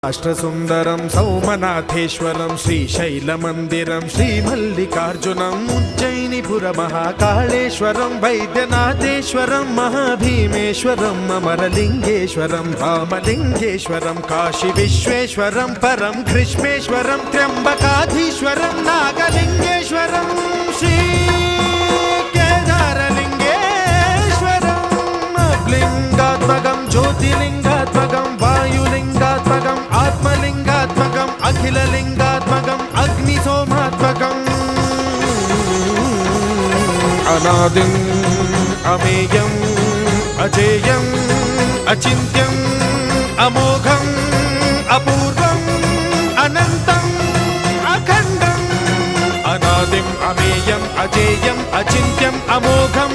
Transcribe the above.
అష్టసుందరం సౌమనాథేశ్వరం శ్రీశైలమందిరం శ్రీమల్లికార్జునం ఉజ్జయినిపుర మహాకాళేశ్వరం వైద్యనాథేశ్వరం మహాభీమేశ్వరం అమరలింగేశ్వరం రామలింగేశ్వరం కాశీ విశ్వేశ్వరం పరం కృష్ణేశ్వరం త్ర్యంబకాధీశ్వరం నాగలింగేశ్వరం శ్రీ కేదారలింగేశ్వరం లింగాత్మకం జ్యోతిలింగాత్మకం వాయులింగాత్మకం ఆత్మలింగాత్మకం అఖిలలింగాత్మకం అగ్నిసోమాత్మకం అనాదిం అమేయం అజేయం అచింత్యం అమోఘం అపూర్వం అనంతం అఖండం అనాదిం అమేయం అజేయం అచింత్యం అమోఘం